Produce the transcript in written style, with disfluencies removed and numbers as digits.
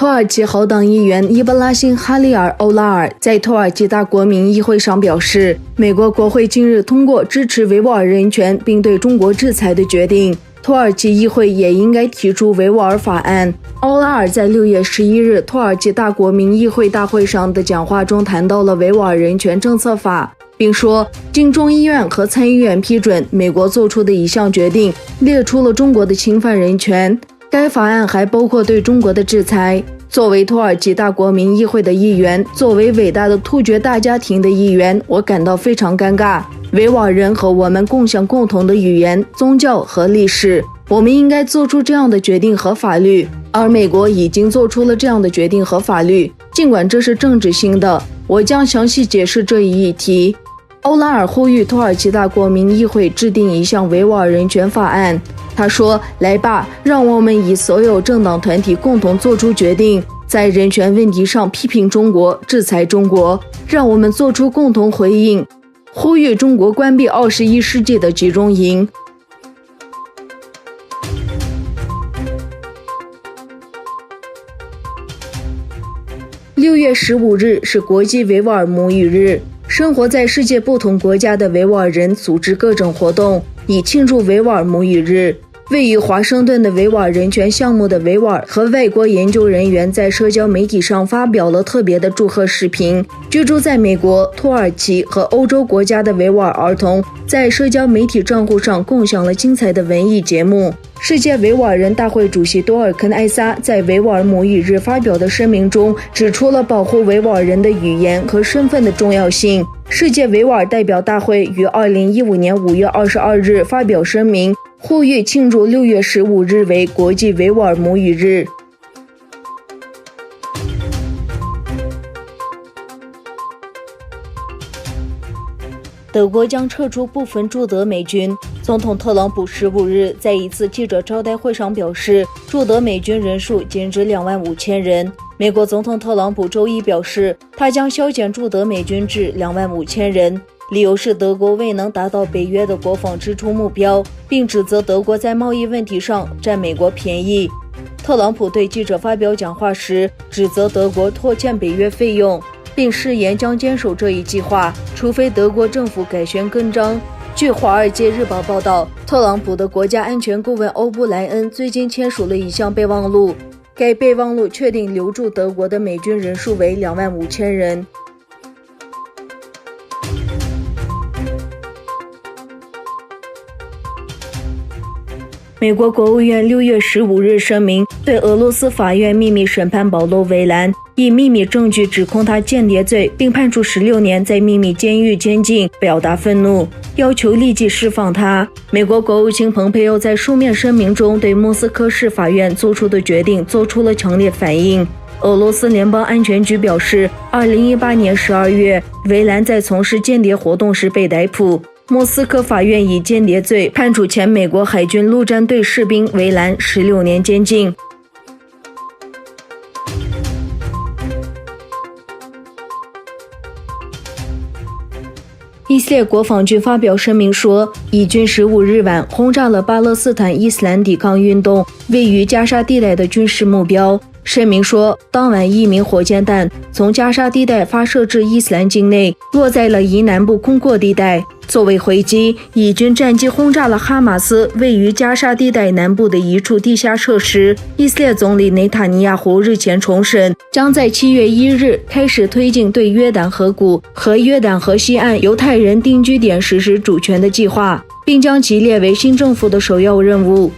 土耳其好党议员伊布拉辛·哈利尔·欧拉尔在土耳其大国民议会上表示，美国国会近日通过支持维吾尔人权并对中国制裁的决定，土耳其议会也应该提出维吾尔法案。欧拉尔在6月11日土耳其大国民议会大会上的讲话中谈到了维吾尔人权政策法，并说，经众议院和参议院批准，美国做出的一项决定列出了中国的侵犯人权。该法案还包括对中国的制裁。作为土耳其大国民议会的议员，作为伟大的突厥大家庭的议员，我感到非常尴尬。维吾尔人和我们共享共同的语言、宗教和历史，我们应该做出这样的决定和法律，而美国已经做出了这样的决定和法律，尽管这是政治性的。我将详细解释这一议题。欧拉尔呼吁土耳其大国民议会制定一项维吾尔人权法案。他说，来吧，让我们以所有政党团体共同做出决定，在人权问题上批评中国、制裁中国，让我们做出共同回应，呼吁中国关闭21世纪的集中营。6月15日是国际维吾尔母语日，生活在世界不同国家的维吾尔人组织各种活动，以庆祝维吾尔母语日。位于华盛顿的维吾尔人权项目的维吾尔和外国研究人员在社交媒体上发表了特别的祝贺视频。居住在美国、土耳其和欧洲国家的维吾尔儿童在社交媒体账户上共享了精彩的文艺节目。世界维吾尔人大会主席多尔肯艾萨在维吾尔母语日发表的声明中指出了保护维吾尔人的语言和身份的重要性。世界维吾尔代表大会于2015年5月22日发表声明，呼吁庆祝6月15日为国际维吾尔母语日。德国将撤出部分驻德美军。总统特朗普15日在一次记者招待会上表示，驻德美军人数减至25000人。美国总统特朗普周一表示，他将削减驻德美军至25000人，理由是德国未能达到北约的国防支出目标，并指责德国在贸易问题上占美国便宜。特朗普对记者发表讲话时，指责德国拖欠北约费用，并誓言将坚守这一计划，除非德国政府改弦更张。据《华尔街日报》报道，特朗普的国家安全顾问欧布莱恩最近签署了一项备忘录，该备忘录确定留驻德国的美军人数为25000人。美国国务院6月15日声明，对俄罗斯法院秘密审判保罗·维兰，以秘密证据指控他间谍罪，并判处16年在秘密监狱监禁，表达愤怒，要求立即释放他。美国国务卿蓬佩奥在书面声明中对莫斯科市法院做出的决定做出了强烈反应。俄罗斯联邦安全局表示，2018年12月，维兰在从事间谍活动时被逮捕。莫斯科法院以间谍罪判处前美国海军陆战队士兵维兰16年监禁。以色列国防军发表声明说，以军15日晚轰炸了巴勒斯坦伊斯兰抵抗运动位于加沙地带的军事目标。声明说，当晚1枚火箭弹从加沙地带发射至伊斯兰境内，落在了以南部空阔地带。作为回击，以军战机轰炸了哈马斯位于加沙地带南部的一处地下设施。以色列总理内塔尼亚胡日前重申，将在7月1日开始推进对约旦河谷和约旦河西岸犹太人定居点实施主权的计划，并将其列为新政府的首要任务。